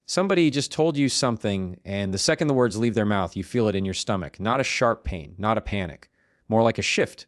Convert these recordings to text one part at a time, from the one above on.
Somebody just told you something, and the second the words leave their mouth, you feel it in your stomach. Not a sharp pain, not a panic. More like a shift.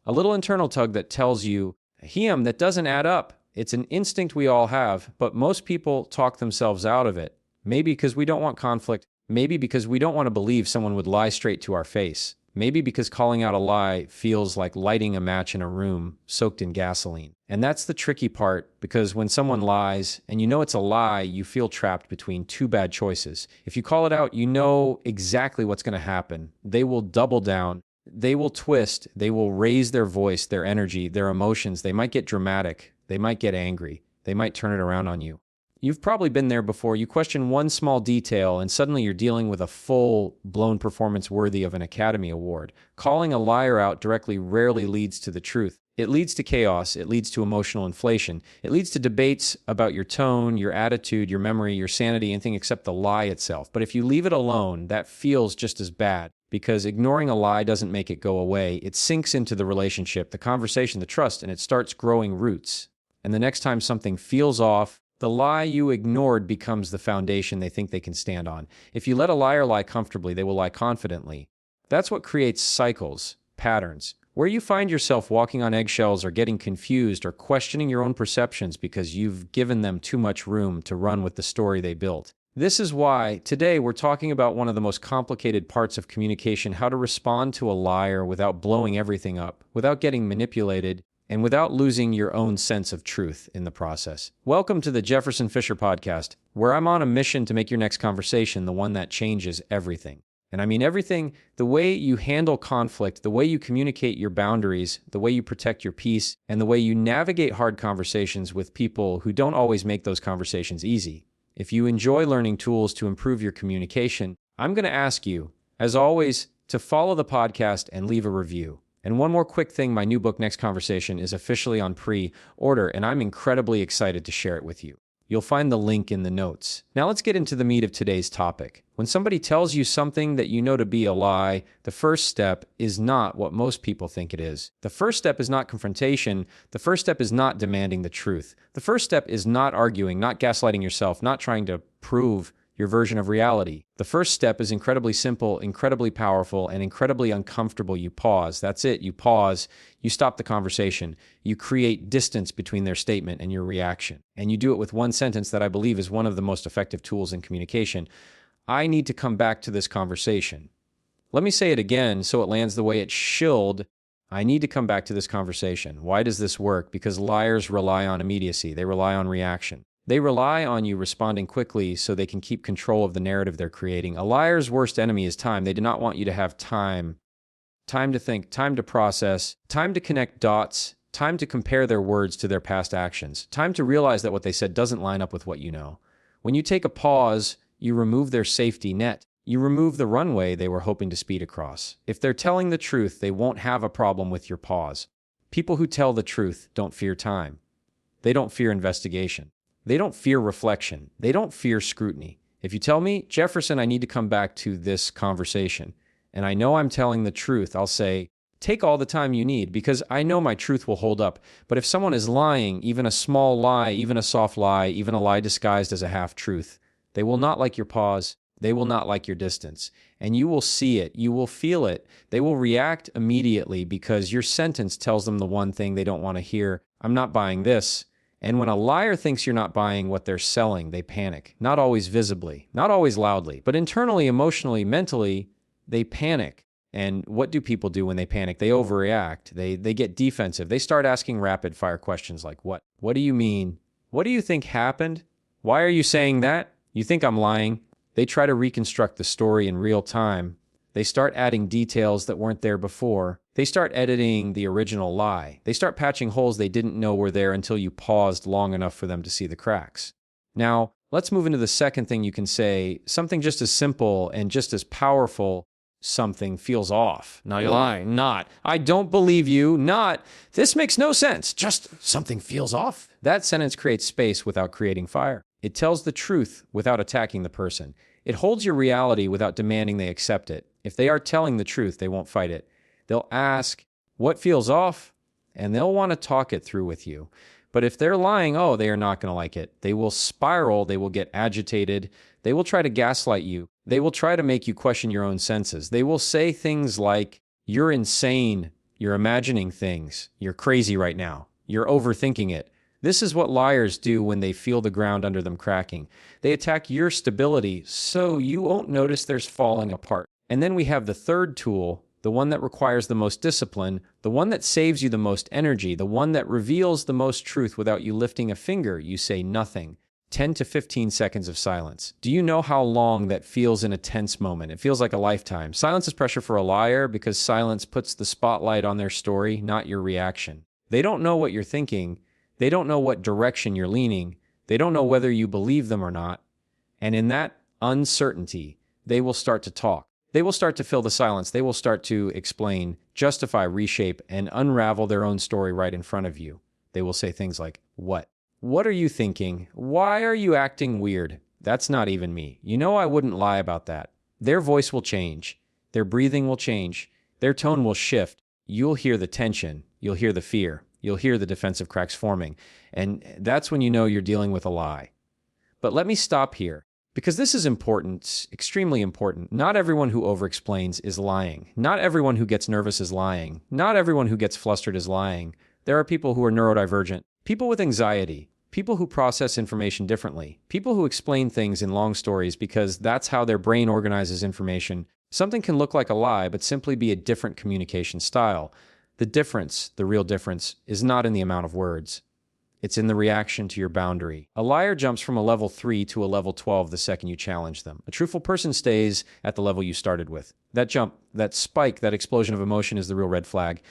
A little internal tug that tells you, that doesn't add up. It's an instinct we all have, but most people talk themselves out of it. Maybe because we don't want conflict. Maybe because we don't want to believe someone would lie straight to our face. Maybe because calling out a lie feels like lighting a match in a room soaked in gasoline. And that's the tricky part, because when someone lies and you know it's a lie, you feel trapped between two bad choices. If you call it out, you know exactly what's going to happen. They will double down. They will twist. They will raise their voice, their energy, their emotions. They might get dramatic. They might get angry. They might turn it around on you. You've probably been there before. You question one small detail, and suddenly you're dealing with a full-blown performance worthy of an Academy Award. Calling a liar out directly rarely leads to the truth. It leads to chaos. It leads to emotional inflation. It leads to debates about your tone, your attitude, your memory, your sanity, anything except the lie itself. But if you leave it alone, that feels just as bad, because ignoring a lie doesn't make it go away. It sinks into the relationship, the conversation, the trust, and it starts growing roots. And the next time something feels off, the lie you ignored becomes the foundation they think they can stand on. If you let a liar lie comfortably, they will lie confidently. That's what creates cycles, patterns, where you find yourself walking on eggshells or getting confused or questioning your own perceptions because you've given them too much room to run with the story they built. This is why today we're talking about one of the most complicated parts of communication: how to respond to a liar without blowing everything up, without getting manipulated, and without losing your own sense of truth in the process. Welcome to the Jefferson Fisher podcast, where I'm on a mission to make your next conversation the one that changes everything. And I mean everything: the way you handle conflict, the way you communicate your boundaries, the way you protect your peace, and the way you navigate hard conversations with people who don't always make those conversations easy. If you enjoy learning tools to improve your communication, I'm going to ask you, as always, to follow the podcast and leave a review. And one more quick thing: my new book, Next Conversation, is officially on pre-order, and I'm incredibly excited to share it with you. You'll find the link in the notes. Now let's get into the meat of today's topic. When somebody tells you something that you know to be a lie, the first step is not what most people think it is. The first step is not confrontation. The first step is not demanding the truth. The first step is not arguing, not gaslighting yourself, not trying to prove your version of reality. The first step is incredibly simple, incredibly powerful, and incredibly uncomfortable. You pause. That's it. You pause. You stop the conversation. You create distance between their statement and your reaction. And you do it with one sentence that I believe is one of the most effective tools in communication: I need to come back to this conversation. Let me say it again so it lands the way it should. I need to come back to this conversation. Why does this work? Because liars rely on immediacy. They rely on reaction. They rely on you responding quickly so they can keep control of the narrative they're creating. A liar's worst enemy is time. They do not want you to have time. Time to think, time to process, time to connect dots, time to compare their words to their past actions, time to realize that what they said doesn't line up with what you know. When you take a pause, you remove their safety net. You remove the runway they were hoping to speed across. If they're telling the truth, they won't have a problem with your pause. People who tell the truth don't fear time. They don't fear investigation. They don't fear reflection. They don't fear scrutiny. If you tell me, Jefferson, I need to come back to this conversation, and I know I'm telling the truth, I'll say, take all the time you need, because I know my truth will hold up. But if someone is lying, even a small lie, even a soft lie, even a lie disguised as a half-truth, they will not like your pause. They will not like your distance. And you will see it. You will feel it. They will react immediately because your sentence tells them the one thing they don't want to hear: I'm not buying this. And when a liar thinks you're not buying what they're selling, they panic. Not always visibly, not always loudly, but internally, emotionally, mentally, they panic. And what do people do when they panic? They overreact. They get defensive. They start asking rapid fire questions like, what? What do you mean? What do you think happened? Why are you saying that? You think I'm lying? They try to reconstruct the story in real time. They start adding details that weren't there before. They start editing the original lie. They start patching holes they didn't know were there until you paused long enough for them to see the cracks. Now, let's move into the second thing you can say, something just as simple and just as powerful: something feels off. Now you're lying. Not, I don't believe you. Not, this makes no sense. Just, something feels off. That sentence creates space without creating fire. It tells the truth without attacking the person. It holds your reality without demanding they accept it. If they are telling the truth, they won't fight it. They'll ask, what feels off? And they'll want to talk it through with you. But if they're lying, oh, they are not going to like it. They will spiral. They will get agitated. They will try to gaslight you. They will try to make you question your own senses. They will say things like, you're insane. You're imagining things. You're crazy right now. You're overthinking it. This is what liars do when they feel the ground under them cracking. They attack your stability so you won't notice there's falling apart. And then we have the third tool, the one that requires the most discipline, the one that saves you the most energy, the one that reveals the most truth without you lifting a finger. You say nothing. 10 to 15 seconds of silence. Do you know how long that feels in a tense moment? It feels like a lifetime. Silence is pressure for a liar because silence puts the spotlight on their story, not your reaction. They don't know what you're thinking. They don't know what direction you're leaning. They don't know whether you believe them or not. And in that uncertainty, they will start to talk. They will start to fill the silence. They will start to explain, justify, reshape, and unravel their own story right in front of you. They will say things like, what? What are you thinking? Why are you acting weird? That's not even me. You know I wouldn't lie about that. Their voice will change. Their breathing will change. Their tone will shift. You'll hear the tension. You'll hear the fear. You'll hear the defensive cracks forming. And that's when you know you're dealing with a lie. But let me stop here, because this is important, extremely important. Not everyone who overexplains is lying. Not everyone who gets nervous is lying. Not everyone who gets flustered is lying. There are people who are neurodivergent, people with anxiety, people who process information differently, people who explain things in long stories because that's how their brain organizes information. Something can look like a lie, but simply be a different communication style. The difference, the real difference, is not in the amount of words. It's in the reaction to your boundary. A liar jumps from a level 3 to a level 12 the second you challenge them. A truthful person stays at the level you started with. That jump, that spike, that explosion of emotion is the real red flag.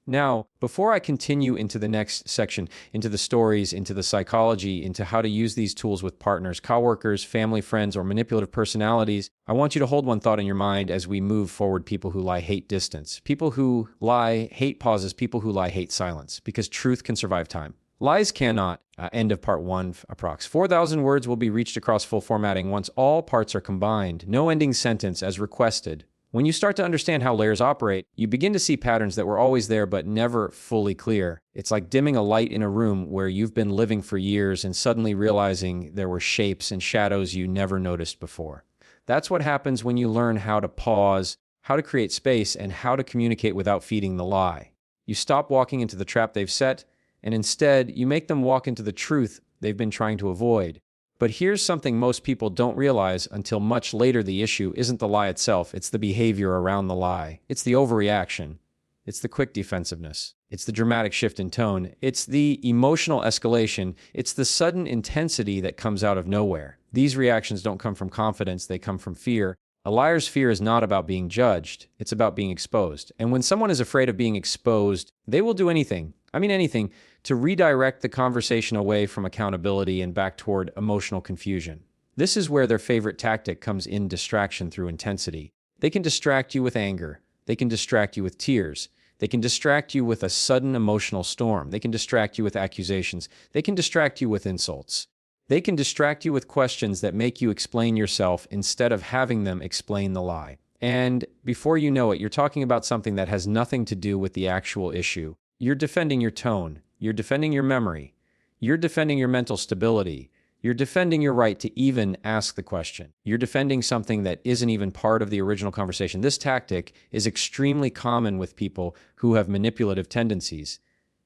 Now, before I continue into the next section, into the stories, into the psychology, into how to use these tools with partners, coworkers, family, friends, or manipulative personalities, I want you to hold one thought in your mind as we move forward. People who lie hate distance. People who lie hate pauses. People who lie hate silence, because truth can survive time. Lies cannot. End of part 1, approx. 4,000 words will be reached across full formatting once all parts are combined. No ending sentence as requested. When you start to understand how layers operate, you begin to see patterns that were always there but never fully clear. It's like dimming a light in a room where you've been living for years and suddenly realizing there were shapes and shadows you never noticed before. That's what happens when you learn how to pause, how to create space, and how to communicate without feeding the lie. You stop walking into the trap they've set, and instead, you make them walk into the truth they've been trying to avoid. But here's something most people don't realize until much later. The issue isn't the lie itself, it's the behavior around the lie. It's the overreaction. It's the quick defensiveness. It's the dramatic shift in tone. It's the emotional escalation. It's the sudden intensity that comes out of nowhere. These reactions don't come from confidence, they come from fear. A liar's fear is not about being judged, it's about being exposed. And when someone is afraid of being exposed, they will do anything, anything, to redirect the conversation away from accountability and back toward emotional confusion. This is where their favorite tactic comes in: distraction through intensity. They can distract you with anger. They can distract you with tears. They can distract you with a sudden emotional storm. They can distract you with accusations. They can distract you with insults. They can distract you with questions that make you explain yourself instead of having them explain the lie. And before you know it, you're talking about something that has nothing to do with the actual issue. You're defending your tone. You're defending your memory. You're defending your mental stability. You're defending your right to even ask the question. You're defending something that isn't even part of the original conversation. This tactic is extremely common with people who have manipulative tendencies,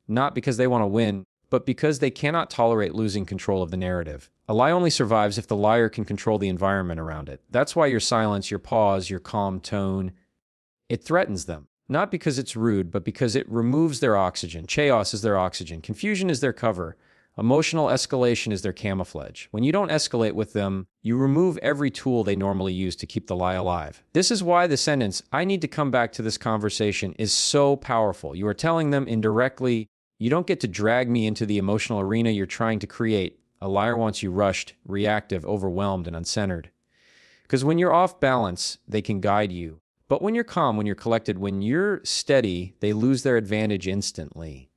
not because they want to win, but because they cannot tolerate losing control of the narrative. A lie only survives if the liar can control the environment around it. That's why your silence, your pause, your calm tone, it threatens them. Not because it's rude, but because it removes their oxygen. Chaos is their oxygen. Confusion is their cover. Emotional escalation is their camouflage. When you don't escalate with them, you remove every tool they normally use to keep the lie alive. This is why the sentence, "I need to come back to this conversation," is so powerful. You are telling them indirectly, you don't get to drag me into the emotional arena you're trying to create. A liar wants you rushed, reactive, overwhelmed, and uncentered. Because when you're off balance, they can guide you. But when you're calm, when you're collected, when you're steady, they lose their advantage instantly.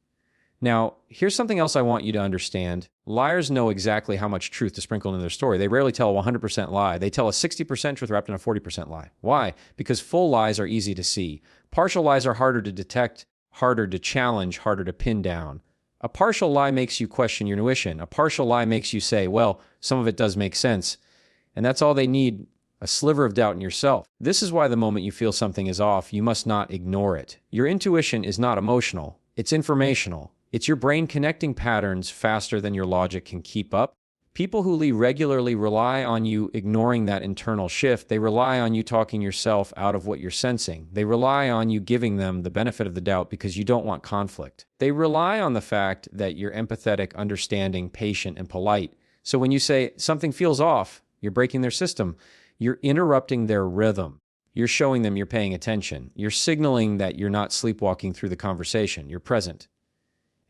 Now, here's something else I want you to understand. Liars know exactly how much truth to sprinkle into their story. They rarely tell a 100% lie. They tell a 60% truth wrapped in a 40% lie. Why? Because full lies are easy to see. Partial lies are harder to detect, harder to challenge, harder to pin down. A partial lie makes you question your intuition. A partial lie makes you say, well, some of it does make sense. And that's all they need, a sliver of doubt in yourself. This is why the moment you feel something is off, you must not ignore it. Your intuition is not emotional. It's informational. It's your brain connecting patterns faster than your logic can keep up. People who regularly rely on you ignoring that internal shift. They rely on you talking yourself out of what you're sensing. They rely on you giving them the benefit of the doubt because you don't want conflict. They rely on the fact that you're empathetic, understanding, patient, and polite. So when you say something feels off, you're breaking their system. You're interrupting their rhythm. You're showing them you're paying attention. You're signaling that you're not sleepwalking through the conversation. You're present.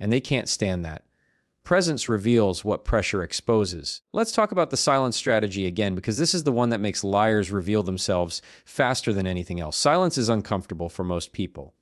And they can't stand that. Presence reveals what pressure exposes. Let's talk about the silence strategy again, because this is the one that makes liars reveal themselves faster than anything else. Silence is uncomfortable for most people.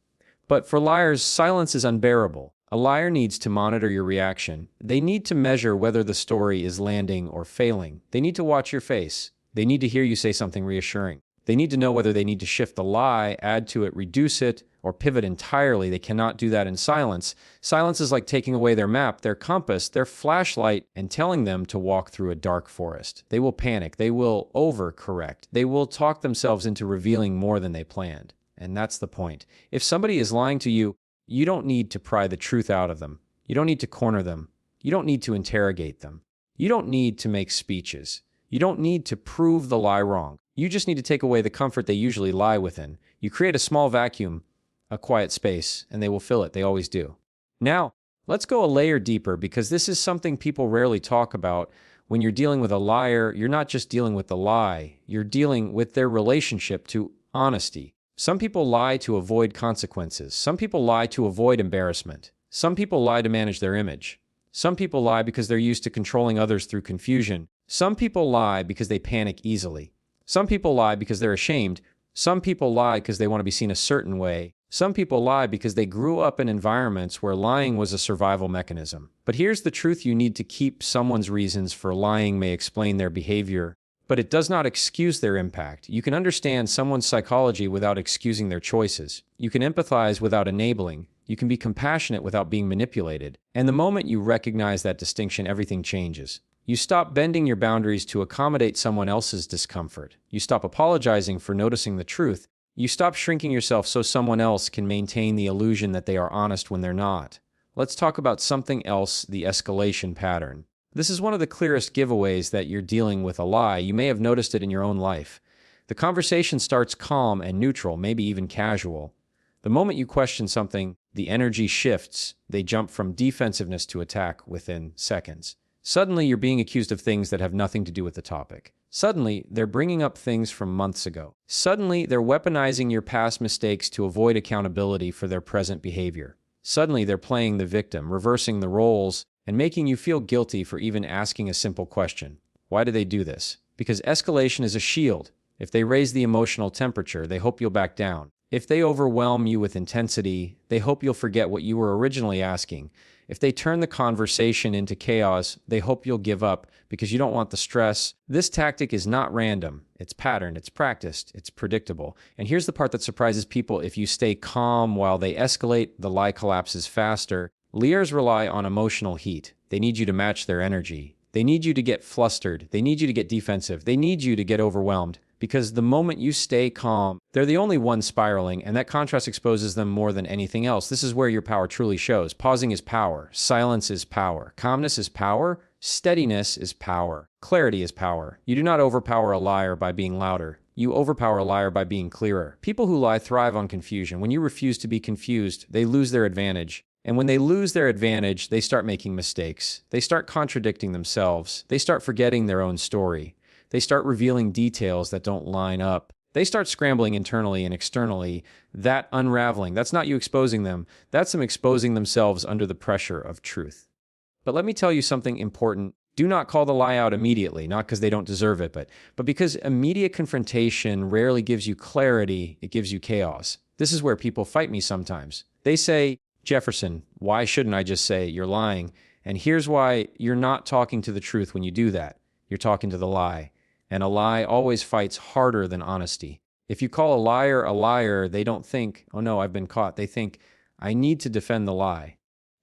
But for liars, silence is unbearable. A liar needs to monitor your reaction. They need to measure whether the story is landing or failing. They need to watch your face. They need to hear you say something reassuring. They need to know whether they need to shift the lie, add to it, reduce it, or pivot entirely. They cannot do that in silence. Silence is like taking away their map, their compass, their flashlight, and telling them to walk through a dark forest. They will panic. They will overcorrect. They will talk themselves into revealing more than they planned. And that's the point. If somebody is lying to you, you don't need to pry the truth out of them. You don't need to corner them. You don't need to interrogate them. You don't need to make speeches. You don't need to prove the lie wrong. You just need to take away the comfort they usually lie within. You create a small vacuum, a quiet space, and they will fill it. They always do. Now, let's go a layer deeper, because this is something people rarely talk about. When you're dealing with a liar, you're not just dealing with the lie. You're dealing with their relationship to honesty. Some people lie to avoid consequences. Some people lie to avoid embarrassment. Some people lie to manage their image. Some people lie because they're used to controlling others through confusion. Some people lie because they panic easily. Some people lie because they're ashamed. Some people lie because they want to be seen a certain way. Some people lie because they grew up in environments where lying was a survival mechanism. But here's the truth you need to keep: someone's reasons for lying may explain their behavior, but it does not excuse their impact. You can understand someone's psychology without excusing their choices. You can empathize without enabling. You can be compassionate without being manipulated. And the moment you recognize that distinction, everything changes. You stop bending your boundaries to accommodate someone else's discomfort. You stop apologizing for noticing the truth. You stop shrinking yourself so someone else can maintain the illusion that they are honest when they're not. Let's talk about something else: the escalation pattern. This is one of the clearest giveaways that you're dealing with a lie. You may have noticed it in your own life. The conversation starts calm and neutral, maybe even casual. The moment you question something, the energy shifts. They jump from defensiveness to attack within seconds. Suddenly, you're being accused of things that have nothing to do with the topic. Suddenly, they're bringing up things from months ago. Suddenly, they're weaponizing your past mistakes to avoid accountability for their present behavior. Suddenly, they're playing the victim, reversing the roles, and making you feel guilty for even asking a simple question. Why do they do this? Because escalation is a shield. If they raise the emotional temperature, they hope you'll back down. If they overwhelm you with intensity, they hope you'll forget what you were originally asking. If they turn the conversation into chaos, they hope you'll give up because you don't want the stress. This tactic is not random. It's patterned, it's practiced, it's predictable. And here's the part that surprises people: if you stay calm while they escalate, the lie collapses faster. Liars rely on emotional heat. They need you to match their energy. They need you to get flustered. They need you to get defensive. They need you to get overwhelmed. Because the moment you stay calm, they're the only one spiraling, and that contrast exposes them more than anything else. This is where your power truly shows. Pausing is power. Silence is power. Calmness is power. Steadiness is power. Clarity is power. You do not overpower a liar by being louder. You overpower a liar by being clearer. People who lie thrive on confusion. When you refuse to be confused, they lose their advantage. And when they lose their advantage, they start making mistakes. They start contradicting themselves. They start forgetting their own story. They start revealing details that don't line up. They start scrambling internally and externally. That unraveling, that's not you exposing them. That's them exposing themselves under the pressure of truth. But let me tell you something important. Do not call the lie out immediately, not because they don't deserve it, but because immediate confrontation rarely gives you clarity, it gives you chaos. This is where people fight me sometimes. They say, "Jefferson, why shouldn't I just say you're lying?" And here's why: you're not talking to the truth when you do that. You're talking to the lie. And a lie always fights harder than honesty. If you call a liar, they don't think, "Oh no, I've been caught." They think, "I need to defend the lie."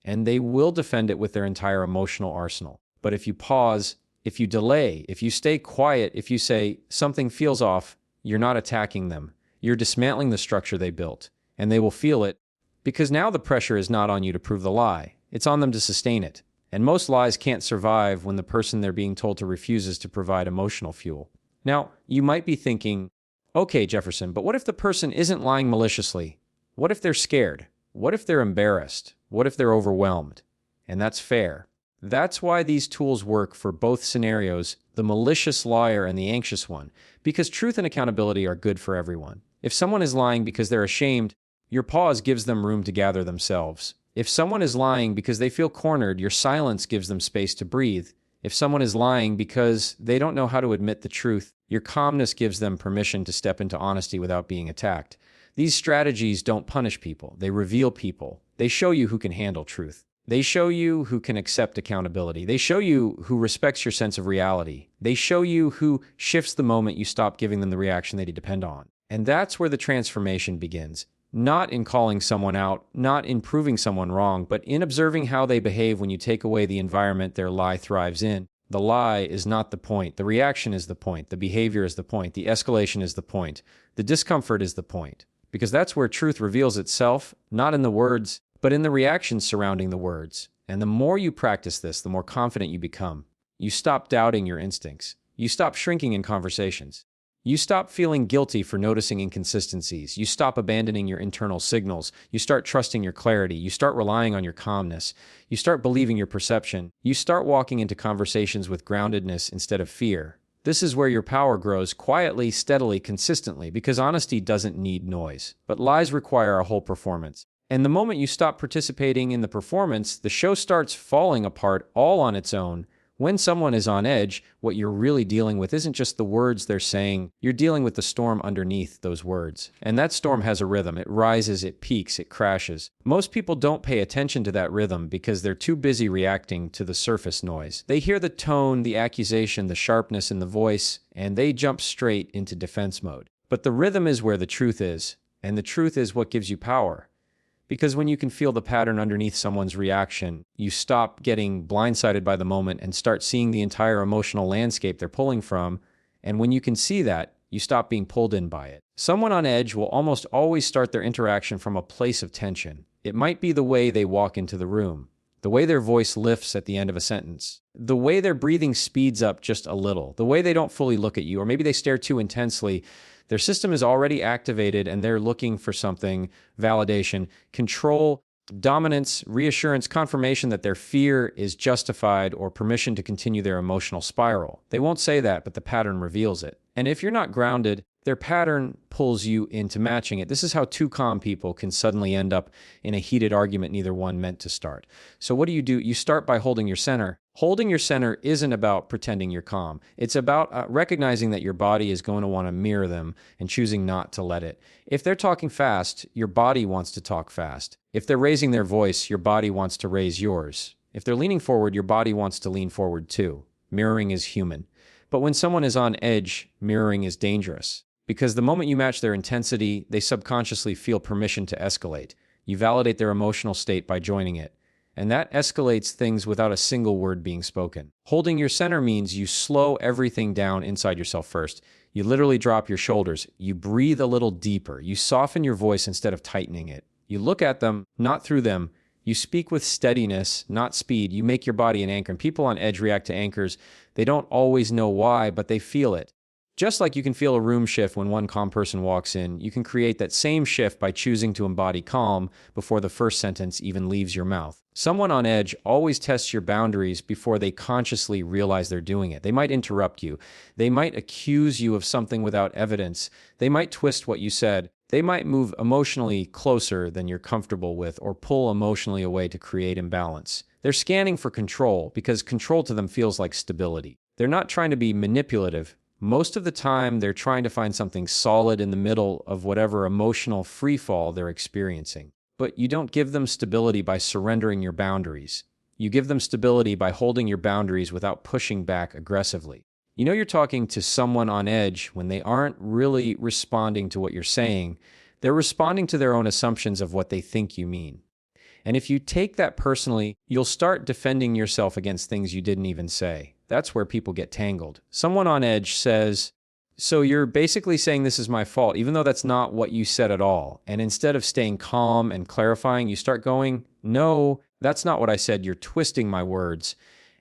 and they will defend it with their entire emotional arsenal. But if you pause, if you delay, if you stay quiet, if you say something feels off, you're not attacking them. You're dismantling the structure they built, and they will feel it because now the pressure is not on you to prove the lie. It's on them to sustain it. And most lies can't survive when the person they're being told to refuses to provide emotional fuel. Now, you might be thinking, okay, Jefferson, but what if the person isn't lying maliciously? What if they're scared? What if they're embarrassed? What if they're overwhelmed? And that's fair. That's why these tools work for both scenarios, the malicious liar and the anxious one, because truth and accountability are good for everyone. If someone is lying because they're ashamed, your pause gives them room to gather themselves. If someone is lying because they feel cornered, your silence gives them space to breathe. If someone is lying because they don't know how to admit the truth, your calmness gives them permission to step into honesty without being attacked. These strategies don't punish people. They reveal people. They show you who can handle truth. They show you who can accept accountability. They show you who respects your sense of reality. They show you who shifts the moment you stop giving them the reaction they depend on. And that's where the transformation begins. Not in calling someone out, not in proving someone wrong, but in observing how they behave when you take away the environment their lie thrives in. The lie is not the point. The reaction is the point. The behavior is the point. The escalation is the point. The discomfort is the point. Because that's where truth reveals itself, not in the words, but in the reactions surrounding the words. And the more you practice this, the more confident you become. You stop doubting your instincts. You stop shrinking in conversations. You stop feeling guilty for noticing inconsistencies. You stop abandoning your internal signals. You start trusting your clarity. You start relying on your calmness. You start believing your perception. You start walking into conversations with groundedness instead of fear. This is where your power grows quietly, steadily, consistently, because honesty doesn't need noise. But lies require a whole performance. And the moment you stop participating in the performance, the show starts falling apart all on its own. When someone is on edge, what you're really dealing with isn't just the words they're saying, you're dealing with the storm underneath those words. And that storm has a rhythm. It rises, it peaks, it crashes. Most people don't pay attention to that rhythm because they're too busy reacting to the surface noise. They hear the tone, the accusation, the sharpness in the voice, and they jump straight into defense mode. But the rhythm is where the truth is, and the truth is what gives you power. Because when you can feel the pattern underneath someone's reaction, you stop getting blindsided by the moment and start seeing the entire emotional landscape they're pulling from. And when you can see that, you stop being pulled in by it. Someone on edge will almost always start their interaction from a place of tension. It might be the way they walk into the room, the way their voice lifts at the end of a sentence, the way their breathing speeds up just a little, the way they don't fully look at you, or maybe they stare too intensely. Their system is already activated and they're looking for something, validation, control, dominance, reassurance, confirmation that their fear is justified, or permission to continue their emotional spiral. They won't say that, but the pattern reveals it. And if you're not grounded, their pattern pulls you into matching it. This is how two calm people can suddenly end up in a heated argument neither one meant to start. So what do? You start by holding your center. Holding your center isn't about pretending you're calm. It's about recognizing that your body is going to want to mirror them and choosing not to let it. If they're talking fast, your body wants to talk fast. If they're raising their voice, your body wants to raise yours. If they're leaning forward, your body wants to lean forward too. Mirroring is human. But when someone is on edge, mirroring is dangerous. Because the moment you match their intensity, they subconsciously feel permission to escalate. You validate their emotional state by joining it. And that escalates things without a single word being spoken. Holding your center means you slow everything down inside yourself first. You literally drop your shoulders. You breathe a little deeper. You soften your voice instead of tightening it. You look at them, not through them. You speak with steadiness, not speed. You make your body an anchor. And people on edge react to anchors. They don't always know why, but they feel it. Just like you can feel a room shift when one calm person walks in, you can create that same shift by choosing to embody calm before the first sentence even leaves your mouth. Someone on edge always tests your boundaries before they consciously realize they're doing it. They might interrupt you. They might accuse you of something without evidence. They might twist what you said. They might move emotionally closer than you're comfortable with or pull emotionally away to create imbalance. They're scanning for control because control to them feels like stability. They're not trying to be manipulative. Most of the time, they're trying to find something solid in the middle of whatever emotional freefall they're experiencing. But you don't give them stability by surrendering your boundaries. You give them stability by holding your boundaries without pushing back aggressively. You know you're talking to someone on edge when they aren't really responding to what you're saying. They're responding to their own assumptions of what they think you mean. And if you take that personally, you'll start defending yourself against things you didn't even say. That's where people get tangled. Someone on edge says, so you're basically saying this is my fault, even though that's not what you said at all. And instead of staying calm and clarifying, you start going, no, that's not what I said. You're twisting my words.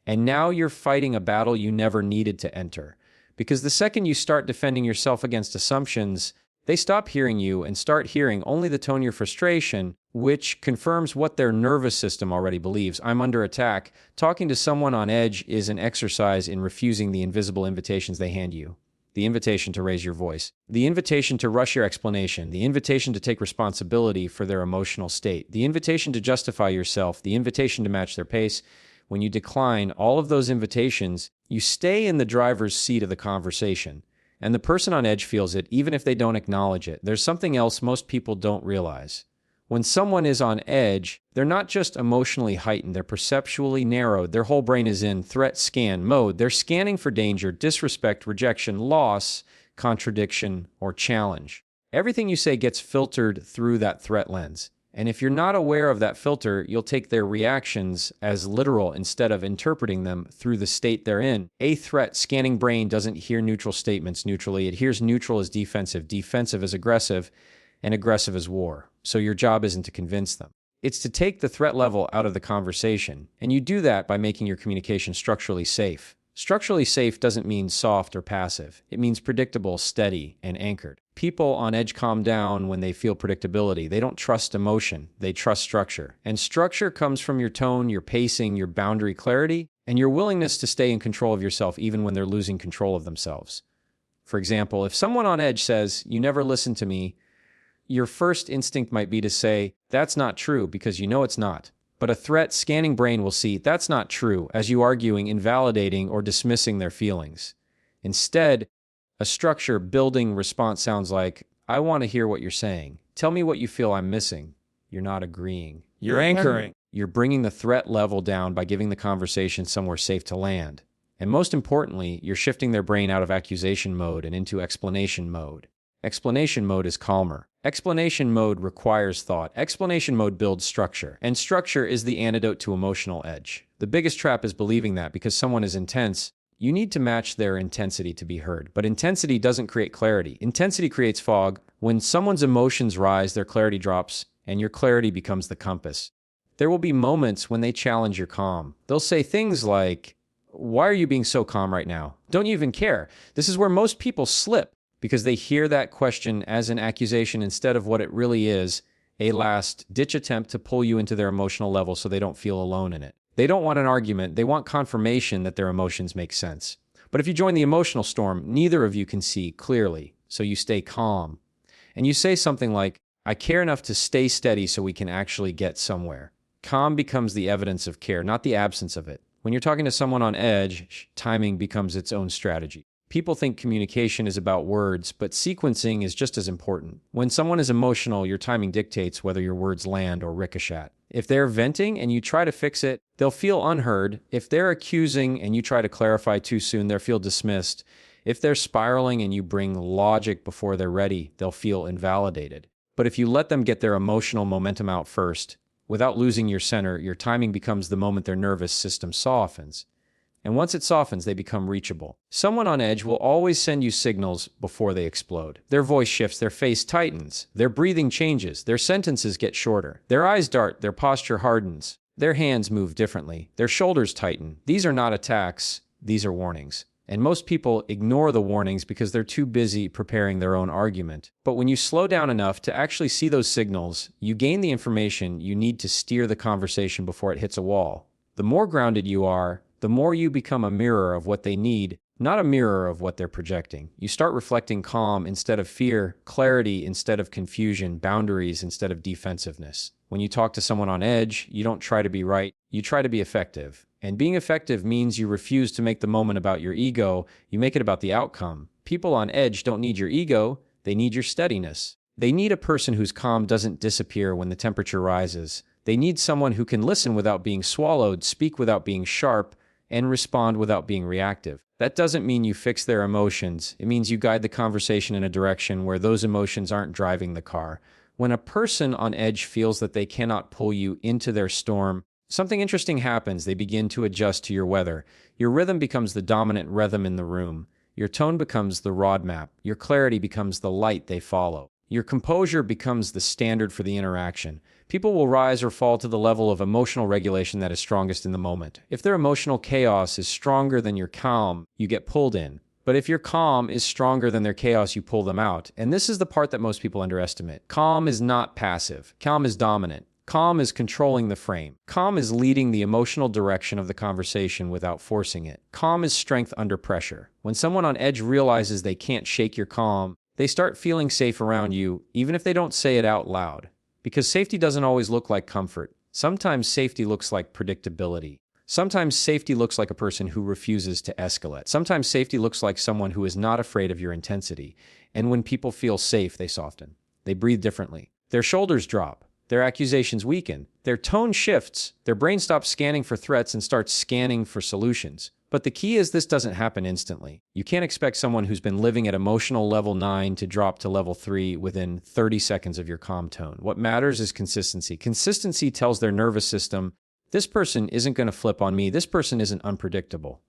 And now you're fighting a battle you never needed to enter. Because the second you start defending yourself against assumptions, they stop hearing you and start hearing only the tone of your frustration, which confirms what their nervous system already believes. I'm under attack. Talking to someone on edge is an exercise in refusing the invisible invitations they hand you. The invitation to raise your voice, the invitation to rush your explanation, the invitation to take responsibility for their emotional state, the invitation to justify yourself, the invitation to match their pace. When you decline all of those invitations, you stay in the driver's seat of the conversation. And the person on edge feels it, even if they don't acknowledge it. There's something else most people don't realize. When someone is on edge, they're not just emotionally heightened, they're perceptually narrowed. Their whole brain is in threat scan mode. They're scanning for danger, disrespect, rejection, loss, contradiction, or challenge. Everything you say gets filtered through that threat lens. And if you're not aware of that filter, you'll take their reactions as literal instead of interpreting them through the state they're in. A threat scanning brain doesn't hear neutral statements neutrally. It hears neutral as defensive, defensive as aggressive, and aggressive as war. So your job isn't to convince them. It's to take the threat level out of the conversation. And you do that by making your communication structurally safe. Structurally safe doesn't mean soft or passive. It means predictable, steady, and anchored. People on edge calm down when they feel predictability. They don't trust emotion. They trust structure. And structure comes from your tone, your pacing, your boundary clarity, and your willingness to stay in control of yourself even when they're losing control of themselves. For example, if someone on edge says, "You never listen to me," your first instinct might be to say, "That's not true," because you know it's not. But a threat scanning brain will see, "That's not true," as you arguing, invalidating, or dismissing their feelings. Instead, a structure building response sounds like, "I want to hear what you're saying. Tell me what you feel I'm missing." You're not agreeing. You're anchoring. You're bringing the threat level down by giving the conversation somewhere safe to land. And most importantly, you're shifting their brain out of accusation mode and into explanation mode. Explanation mode is calmer. Explanation mode requires thought. Explanation mode builds structure. And structure is the antidote to emotional edge. The biggest trap is believing that because someone is intense, you need to match their intensity to be heard. But intensity doesn't create clarity. Intensity creates fog. When someone's emotions rise, their clarity drops, and your clarity becomes the compass. There will be moments when they challenge your calm. They'll say things like, "Why are you being so calm right now? Don't you even care?" This is where most people slip, because they hear that question as an accusation instead of what it really is, a last-ditch attempt to pull you into their emotional level so they don't feel alone in it. They don't want an argument. They want confirmation that their emotions make sense. But if you join the emotional storm, neither of you can see clearly, so you stay calm. And you say something like, "I care enough to stay steady so we can actually get somewhere." Calm becomes the evidence of care, not the absence of it. When you're talking to someone on edge, timing becomes its own strategy. People think communication is about words, but sequencing is just as important. When someone is emotional, your timing dictates whether your words land or ricochet. If they're venting and you try to fix it, they'll feel unheard. If they're accusing and you try to clarify too soon, they'll feel dismissed. If they're spiraling and you bring logic before they're ready, they'll feel invalidated. But if you let them get their emotional momentum out first, without losing your center, your timing becomes the moment their nervous system softens. And once it softens, they become reachable. Someone on edge will always send you signals before they explode. Their voice shifts, their face tightens, their breathing changes, their sentences get shorter, their eyes dart, their posture hardens, their hands move differently, their shoulders tighten. These are not attacks, these are warnings. And most people ignore the warnings because they're too busy preparing their own argument. But when you slow down enough to actually see those signals, you gain the information you need to steer the conversation before it hits a wall. The more grounded you are, the more you become a mirror of what they need, not a mirror of what they're projecting. You start reflecting calm instead of fear, clarity instead of confusion, boundaries instead of defensiveness. When you talk to someone on edge, you don't try to be right, you try to be effective. And being effective means you refuse to make the moment about your ego, you make it about the outcome. People on edge don't need your ego, they need your steadiness. They need a person whose calm doesn't disappear when the temperature rises. They need someone who can listen without being swallowed, speak without being sharp, and respond without being reactive. That doesn't mean you fix their emotions. It means you guide the conversation in a direction where those emotions aren't driving the car, When a person on edge feels that they cannot pull you into their storm, something interesting happens. They begin to adjust to your weather. Your rhythm becomes the dominant rhythm in the room. Your tone becomes the roadmap. Your clarity becomes the light they follow. Your composure becomes the standard for the interaction. People will rise or fall to the level of emotional regulation that is strongest in the moment. If their emotional chaos is stronger than your calm, you get pulled in. But if your calm is stronger than their chaos, you pull them out. And this is the part that most people underestimate. Calm is not passive. Calm is dominant. Calm is controlling the frame. Calm is leading the emotional direction of the conversation without forcing it. Calm is strength under pressure. When someone on edge realizes they can't shake your calm, they start feeling safe around you, even if they don't say it out loud. Because safety doesn't always look like comfort. Sometimes safety looks like predictability. Sometimes safety looks like a person who refuses to escalate. Sometimes safety looks like someone who is not afraid of your intensity. And when people feel safe, they soften. They breathe differently. Their shoulders drop. Their accusations weaken. Their tone shifts. Their brain stops scanning for threats and starts scanning for solutions. But the key is this doesn't happen instantly. You can't expect someone who's been living at emotional level 9 to drop to level 3 within 30 seconds of your calm tone. What matters is consistency. Consistency tells their nervous system, this person isn't going to flip on me. This person isn't unpredictable.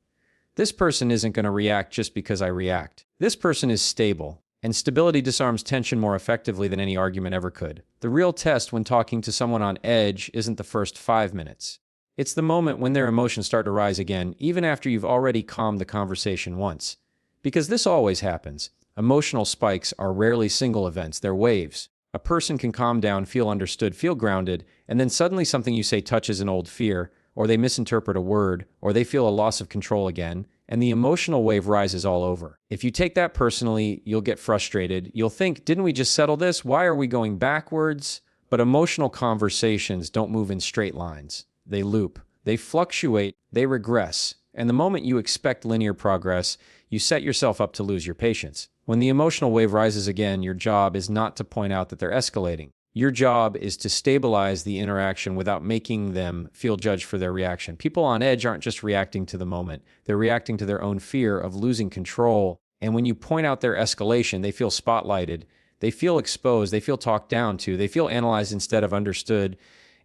This person isn't going to react just because I react. This person is stable. And stability disarms tension more effectively than any argument ever could. The real test when talking to someone on edge isn't the first 5 minutes. It's the moment when their emotions start to rise again, even after you've already calmed the conversation once. Because this always happens. Emotional spikes are rarely single events, they're waves. A person can calm down, feel understood, feel grounded, and then suddenly something you say touches an old fear, or they misinterpret a word, or they feel a loss of control again, and the emotional wave rises all over. If you take that personally, you'll get frustrated. You'll think, didn't we just settle this? Why are we going backwards? But emotional conversations don't move in straight lines. They loop, they fluctuate, they regress. And the moment you expect linear progress, you set yourself up to lose your patience. When the emotional wave rises again, your job is not to point out that they're escalating. Your job is to stabilize the interaction without making them feel judged for their reaction. People on edge aren't just reacting to the moment. They're reacting to their own fear of losing control. And when you point out their escalation, they feel spotlighted. They feel exposed. They feel talked down to. They feel analyzed instead of understood.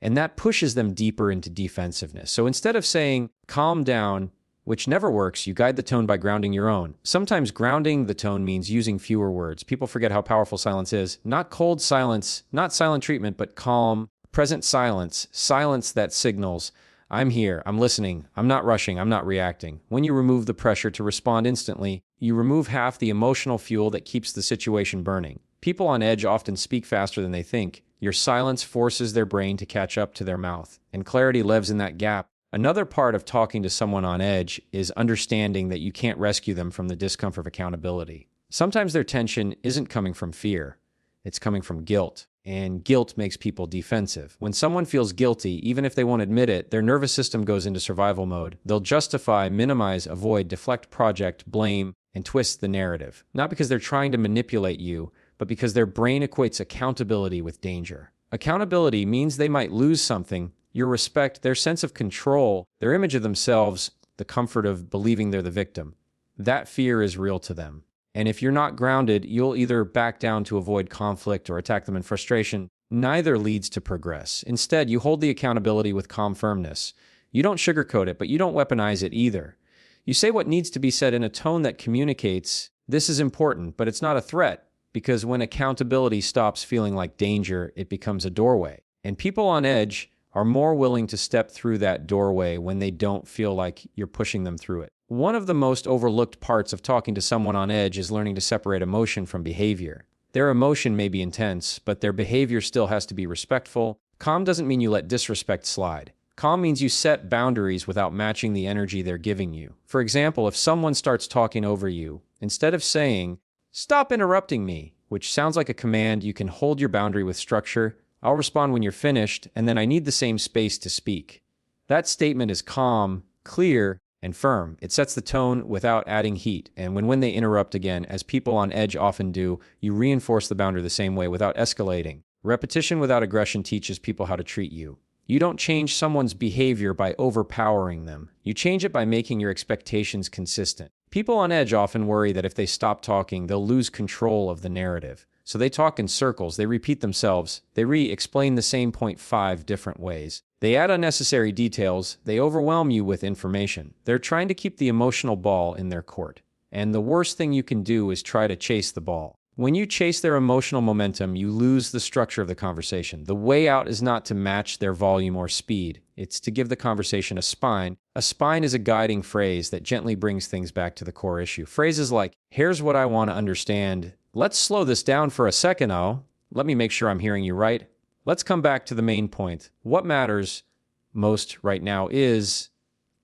And that pushes them deeper into defensiveness. So instead of saying, calm down, which never works, you guide the tone by grounding your own. Sometimes grounding the tone means using fewer words. People forget how powerful silence is. Not cold silence, not silent treatment, but calm, present silence. Silence that signals, I'm here, I'm listening, I'm not rushing, I'm not reacting. When you remove the pressure to respond instantly, you remove half the emotional fuel that keeps the situation burning. People on edge often speak faster than they think. Your silence forces their brain to catch up to their mouth, and clarity lives in that gap. Another part of talking to someone on edge is understanding that you can't rescue them from the discomfort of accountability. Sometimes their tension isn't coming from fear, it's coming from guilt. And guilt makes people defensive. When someone feels guilty, even if they won't admit it, their nervous system goes into survival mode. They'll justify, minimize, avoid, deflect, project, blame, and twist the narrative. Not because they're trying to manipulate you, but because their brain equates accountability with danger. Accountability means they might lose something, your respect, their sense of control, their image of themselves, the comfort of believing they're the victim. That fear is real to them. And if you're not grounded, you'll either back down to avoid conflict or attack them in frustration. Neither leads to progress. Instead, you hold the accountability with calm firmness. You don't sugarcoat it, but you don't weaponize it either. You say what needs to be said in a tone that communicates, this is important, but it's not a threat, because when accountability stops feeling like danger, it becomes a doorway. And people on edge are more willing to step through that doorway when they don't feel like you're pushing them through it. One of the most overlooked parts of talking to someone on edge is learning to separate emotion from behavior. Their emotion may be intense, but their behavior still has to be respectful. Calm doesn't mean you let disrespect slide. Calm means you set boundaries without matching the energy they're giving you. For example, if someone starts talking over you, instead of saying, "Stop interrupting me," which sounds like a command, you can hold your boundary with structure. I'll respond when you're finished, and then I need the same space to speak. That statement is calm, clear, and firm. It sets the tone without adding heat. And when they interrupt again, as people on edge often do, you reinforce the boundary the same way without escalating. Repetition without aggression teaches people how to treat you. You don't change someone's behavior by overpowering them. You change it by making your expectations consistent. People on edge often worry that if they stop talking, they'll lose control of the narrative. So they talk in circles, they repeat themselves, they re-explain the same point 5 different ways. They add unnecessary details, they overwhelm you with information. They're trying to keep the emotional ball in their court. And the worst thing you can do is try to chase the ball. When you chase their emotional momentum, you lose the structure of the conversation. The way out is not to match their volume or speed. It's to give the conversation a spine. A spine is a guiding phrase that gently brings things back to the core issue. Phrases like, here's what I want to understand. Let's slow this down for a second, oh. Let me make sure I'm hearing you right. Let's come back to the main point. What matters most right now is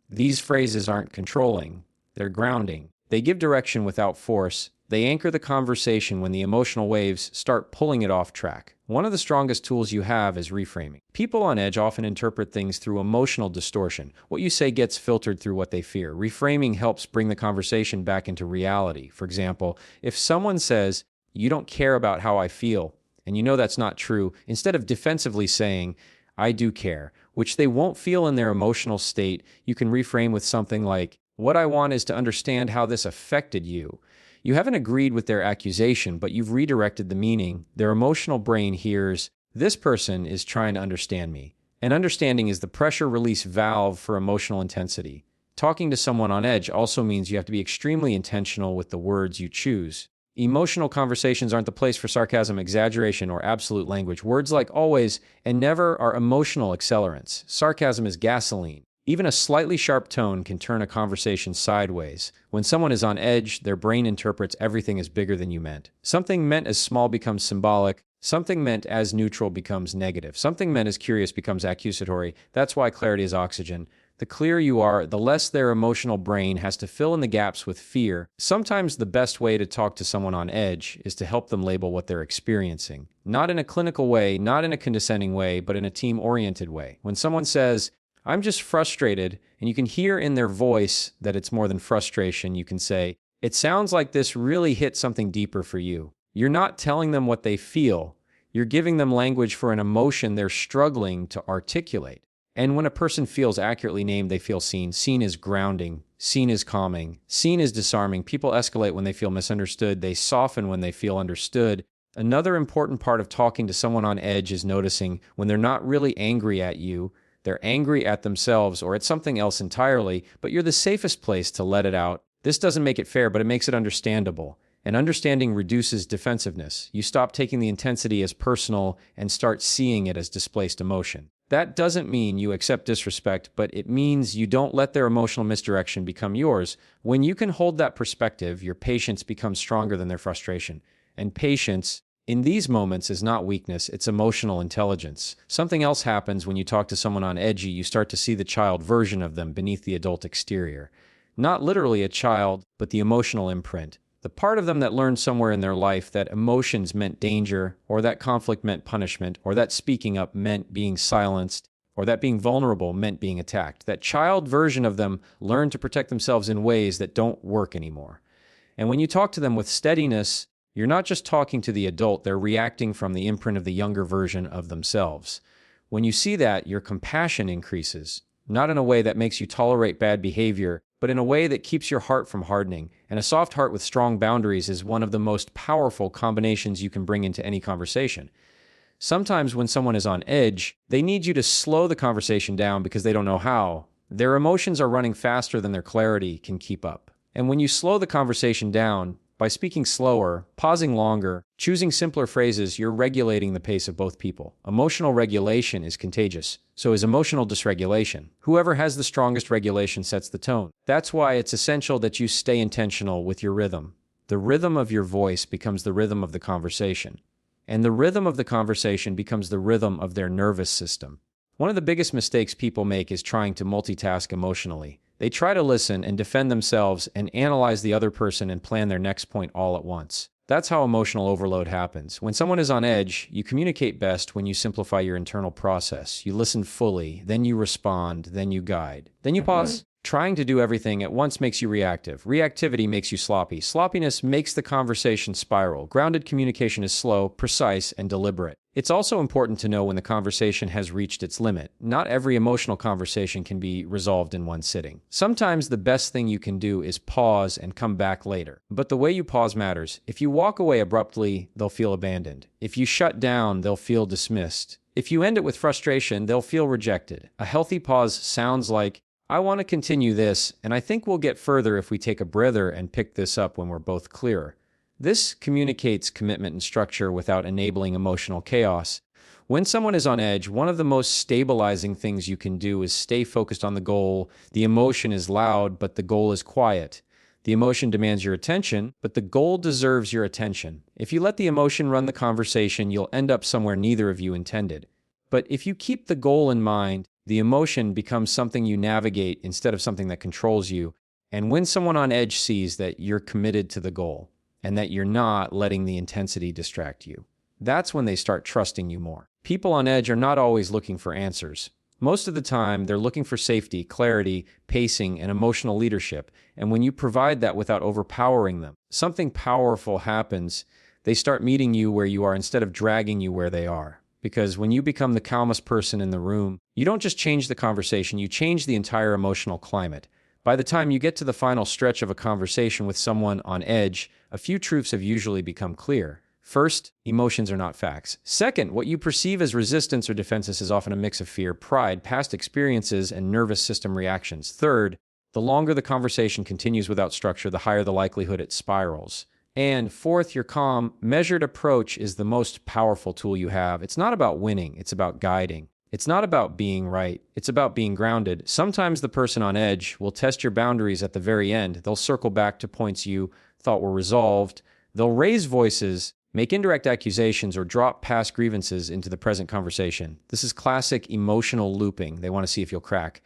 these phrases aren't controlling. They're grounding. They give direction without force. They anchor the conversation when the emotional waves start pulling it off track. One of the strongest tools you have is reframing. People on edge often interpret things through emotional distortion. What you say gets filtered through what they fear. Reframing helps bring the conversation back into reality. For example, if someone says, "You don't care about how I feel," and you know that's not true, instead of defensively saying, "I do care," which they won't feel in their emotional state, you can reframe with something like, "What I want is to understand how this affected you." You haven't agreed with their accusation, but you've redirected the meaning. Their emotional brain hears, "This person is trying to understand me." And understanding is the pressure release valve for emotional intensity. Talking to someone on edge also means you have to be extremely intentional with the words you choose. Emotional conversations aren't the place for sarcasm, exaggeration, or absolute language. Words like always and never are emotional accelerants. Sarcasm is gasoline. Even a slightly sharp tone can turn a conversation sideways. When someone is on edge, their brain interprets everything as bigger than you meant. Something meant as small becomes symbolic. Something meant as neutral becomes negative. Something meant as curious becomes accusatory. That's why clarity is oxygen. The clearer you are, the less their emotional brain has to fill in the gaps with fear. Sometimes the best way to talk to someone on edge is to help them label what they're experiencing. Not in a clinical way, not in a condescending way, but in a team-oriented way. When someone says, "I'm just frustrated," and you can hear in their voice that it's more than frustration, you can say, "It sounds like this really hit something deeper for you." You're not telling them what they feel. You're giving them language for an emotion they're struggling to articulate. And when a person feels accurately named, they feel seen. Seen is grounding. Seen is calming. Seen is disarming. People escalate when they feel misunderstood. They soften when they feel understood. Another important part of talking to someone on edge is noticing when they're not really angry at you. They're angry at themselves or at something else entirely, but you're the safest place to let it out. This doesn't make it fair, but it makes it understandable. And understanding reduces defensiveness. You stop taking the intensity as personal and start seeing it as displaced emotion. That doesn't mean you accept disrespect, but it means you don't let their emotional misdirection become yours. When you can hold that perspective, your patience becomes stronger than their frustration. And patience, in these moments, is not weakness, it's emotional intelligence. Something else happens when you talk to someone on edgy. You start to see the child version of them beneath the adult exterior. Not literally a child, but the emotional imprint. The part of them that learned somewhere in their life that emotions meant danger, or that conflict meant punishment, or that speaking up meant being silenced, or that being vulnerable meant being attacked. That child version of them learned to protect themselves in ways that don't work anymore. And when you talk to them with steadiness, you're not just talking to the adult, they're reacting from the imprint of the younger version of themselves. When you see that, your compassion increases, not in a way that makes you tolerate bad behavior, but in a way that keeps your heart from hardening. And a soft heart with strong boundaries is one of the most powerful combinations you can bring into any conversation. Sometimes when someone is on edge, they need you to slow the conversation down because they don't know how. Their emotions are running faster than their clarity can keep up. And when you slow the conversation down, by speaking slower, pausing longer, choosing simpler phrases, you're regulating the pace of both people. Emotional regulation is contagious. So is emotional dysregulation. Whoever has the strongest regulation sets the tone. That's why it's essential that you stay intentional with your rhythm. The rhythm of your voice becomes the rhythm of the conversation. And the rhythm of the conversation becomes the rhythm of their nervous system. One of the biggest mistakes people make is trying to multitask emotionally. They try to listen and defend themselves and analyze the other person and plan their next point all at once. That's how emotional overload happens. When someone is on edge, you communicate best when you simplify your internal process. You listen fully, then you respond, then you guide. Then you pause. Trying to do everything at once makes you reactive. Reactivity makes you sloppy. Sloppiness makes the conversation spiral. Grounded communication is slow, precise, and deliberate. It's also important to know when the conversation has reached its limit. Not every emotional conversation can be resolved in one sitting. Sometimes the best thing you can do is pause and come back later. But the way you pause matters. If you walk away abruptly, they'll feel abandoned. If you shut down, they'll feel dismissed. If you end it with frustration, they'll feel rejected. A healthy pause sounds like, I want to continue this, and I think we'll get further if we take a breather and pick this up when we're both clearer. This communicates commitment and structure without enabling emotional chaos. When someone is on edge, one of the most stabilizing things you can do is stay focused on the goal. The emotion is loud, but the goal is quiet. The emotion demands your attention, but the goal deserves your attention. If you let the emotion run the conversation, you'll end up somewhere neither of you intended. But if you keep the goal in mind, the emotion becomes something you navigate instead of something that controls you. And when someone on edge sees that you're committed to the goal and that you're not letting the intensity distract you, that's when they start trusting you more. People on edge are not always looking for answers. Most of the time, they're looking for safety, clarity, pacing, and emotional leadership. And when you provide that without overpowering them, something powerful happens. They start meeting you where you are instead of dragging you where they are. Because when you become the calmest person in the room, you don't just change the conversation, you change the entire emotional climate. By the time you get to the final stretch of a conversation with someone on edge, a few truths have usually become clear. First, emotions are not facts. Second, what you perceive as resistance or defenses is often a mix of fear, pride, past experiences, and nervous system reactions. Third, the longer the conversation continues without structure, the higher the likelihood it spirals. And fourth, your calm, measured approach is the most powerful tool you have. It's not about winning, it's about guiding. It's not about being right, it's about being grounded. Sometimes the person on edge will test your boundaries at the very end. They'll circle back to points you thought were resolved. They'll raise voices, make indirect accusations, or drop past grievances into the present conversation. This is classic emotional looping. They want to see if you'll crack.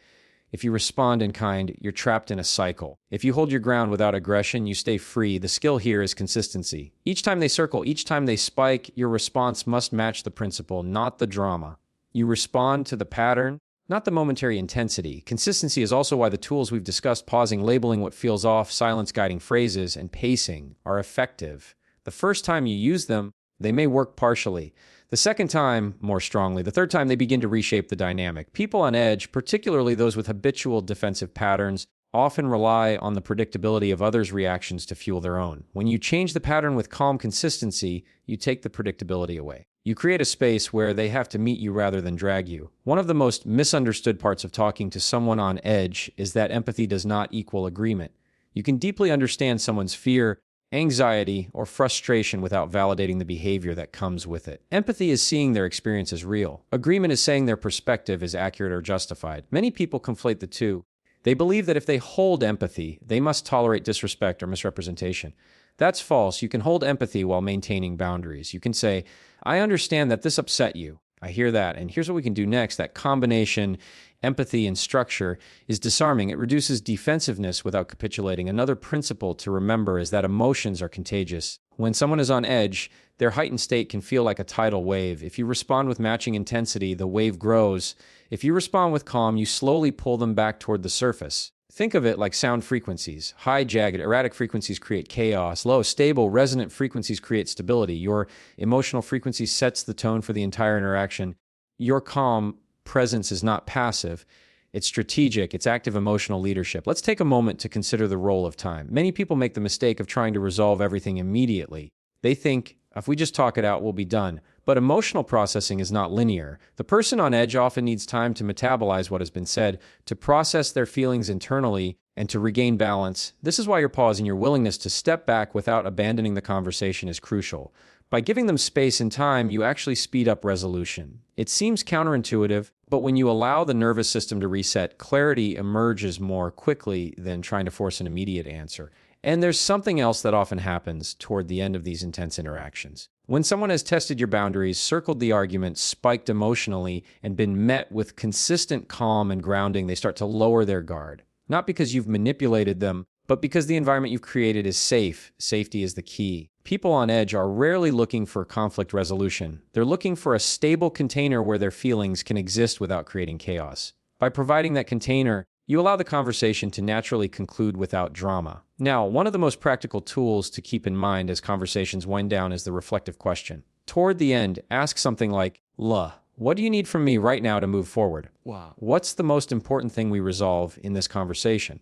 If you respond in kind, you're trapped in a cycle. If you hold your ground without aggression, you stay free. The skill here is consistency. Each time they circle, each time they spike, your response must match the principle, not the drama. You respond to the pattern, not the momentary intensity. Consistency is also why the tools we've discussed, pausing, labeling what feels off, silence guiding phrases, and pacing, are effective. The first time you use them, they may work partially. The second time, more strongly. The third time, they begin to reshape the dynamic. People on edge, particularly those with habitual defensive patterns, often rely on the predictability of others' reactions to fuel their own. When you change the pattern with calm consistency, you take the predictability away. You create a space where they have to meet you rather than drag you. One of the most misunderstood parts of talking to someone on edge is that empathy does not equal agreement. You can deeply understand someone's fear, anxiety, or frustration without validating the behavior that comes with it. Empathy is seeing their experience as real. Agreement is saying their perspective is accurate or justified. Many people conflate the two. They believe that if they hold empathy, they must tolerate disrespect or misrepresentation. That's false. You can hold empathy while maintaining boundaries. You can say, I understand that this upset you. I hear that, and here's what we can do next. That combination, empathy and structure, is disarming. It reduces defensiveness without capitulating. Another principle to remember is that emotions are contagious. When someone is on edge, their heightened state can feel like a tidal wave. If you respond with matching intensity, the wave grows. If you respond with calm, you slowly pull them back toward the surface. Think of it like sound frequencies. High, jagged, erratic frequencies create chaos. Low, stable, resonant frequencies create stability. Your emotional frequency sets the tone for the entire interaction. Your calm presence is not passive. It's strategic. It's active emotional leadership. Let's take a moment to consider the role of time. Many people make the mistake of trying to resolve everything immediately. They think, if we just talk it out, we'll be done. But emotional processing is not linear. The person on edge often needs time to metabolize what has been said, to process their feelings internally, and to regain balance. This is why your pause and your willingness to step back without abandoning the conversation is crucial. By giving them space and time, you actually speed up resolution. It seems counterintuitive, but when you allow the nervous system to reset, clarity emerges more quickly than trying to force an immediate answer. And there's something else that often happens toward the end of these intense interactions. When someone has tested your boundaries, circled the argument, spiked emotionally, and been met with consistent calm and grounding, they start to lower their guard. Not because you've manipulated them, but because the environment you've created is safe. Safety is the key. People on edge are rarely looking for conflict resolution. They're looking for a stable container where their feelings can exist without creating chaos. By providing that container, You allow the conversation to naturally conclude without drama. Now, one of the most practical tools to keep in mind as conversations wind down is the reflective question. Toward the end, ask something like, what do you need from me right now to move forward? Wow. What's the most important thing we resolve in this conversation?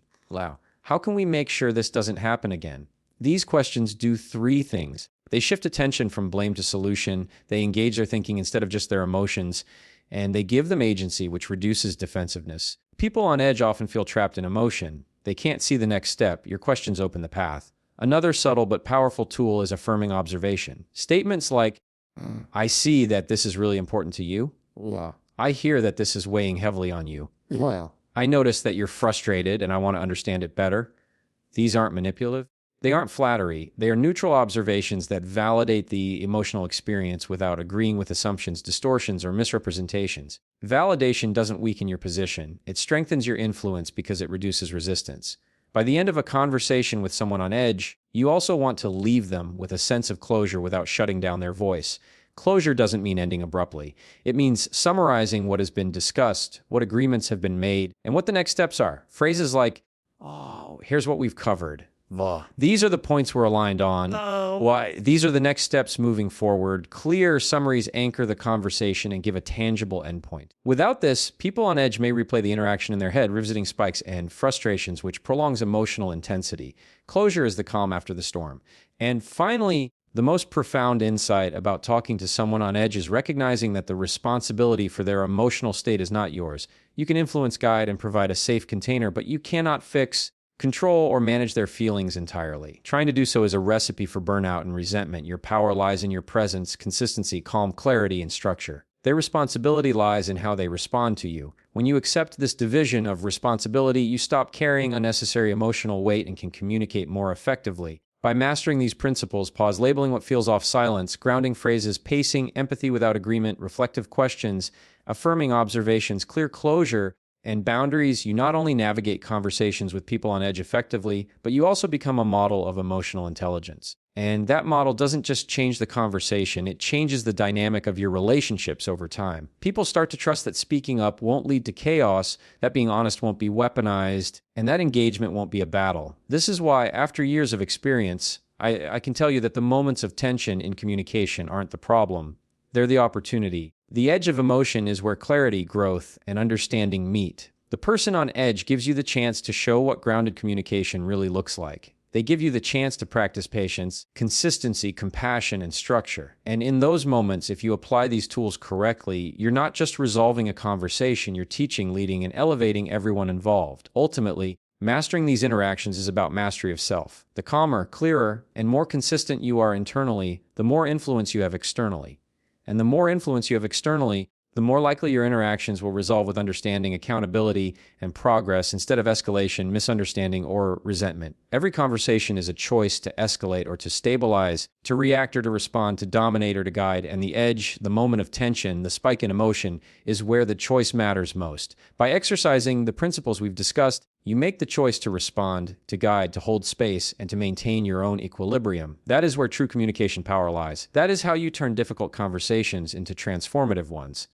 How can we make sure this doesn't happen again? These questions do three things. They shift attention from blame to solution, they engage their thinking instead of just their emotions, and they give them agency, which reduces defensiveness. People on edge often feel trapped in emotion. They can't see the next step. Your questions open the path. Another subtle but powerful tool is affirming observation. Statements like, I see that this is really important to you. Yeah. I hear that this is weighing heavily on you. Well. I notice that you're frustrated and I want to understand it better. These aren't manipulative. They aren't flattery. They are neutral observations that validate the emotional experience without agreeing with assumptions, distortions, or misrepresentations. Validation doesn't weaken your position. It strengthens your influence because it reduces resistance. By the end of a conversation with someone on edge, you also want to leave them with a sense of closure without shutting down their voice. Closure doesn't mean ending abruptly. It means summarizing what has been discussed, what agreements have been made, and what the next steps are. Phrases like, here's what we've covered. These are the points we're aligned on. These are the next steps moving forward. Clear summaries anchor the conversation and give a tangible endpoint. Without this, people on edge may replay the interaction in their head, revisiting spikes and frustrations, which prolongs emotional intensity. Closure is the calm after the storm. And finally, the most profound insight about talking to someone on edge is recognizing that the responsibility for their emotional state is not yours. You can influence, guide, and provide a safe container, but you cannot fix, control, or manage their feelings entirely. Trying to do so is a recipe for burnout and resentment. Your power lies in your presence, consistency, calm, clarity, and structure. Their responsibility lies in how they respond to you. When you accept this division of responsibility, you stop carrying unnecessary emotional weight and can communicate more effectively. By mastering these principles, pause, labeling what feels off silence, grounding phrases, pacing, empathy without agreement, reflective questions, affirming observations, clear closure, and boundaries, you not only navigate conversations with people on edge effectively, but you also become a model of emotional intelligence. And that model doesn't just change the conversation, it changes the dynamic of your relationships over time. People start to trust that speaking up won't lead to chaos, that being honest won't be weaponized, and that engagement won't be a battle. This is why, after years of experience, I can tell you that the moments of tension in communication aren't the problem. They're the opportunity. The edge of emotion is where clarity, growth, and understanding meet. The person on edge gives you the chance to show what grounded communication really looks like. They give you the chance to practice patience, consistency, compassion, and structure. And in those moments, if you apply these tools correctly, you're not just resolving a conversation, you're teaching, leading, and elevating everyone involved. Ultimately, mastering these interactions is about mastery of self. The calmer, clearer, and more consistent you are internally, the more influence you have externally. And the more influence you have externally, the more likely your interactions will resolve with understanding, accountability, and progress instead of escalation, misunderstanding, or resentment. Every conversation is a choice to escalate or to stabilize, to react or to respond, to dominate or to guide, and the edge, the moment of tension, the spike in emotion, is where the choice matters most. By exercising the principles we've discussed, you make the choice to respond, to guide, to hold space, and to maintain your own equilibrium. That is where true communication power lies. That is how you turn difficult conversations into transformative ones.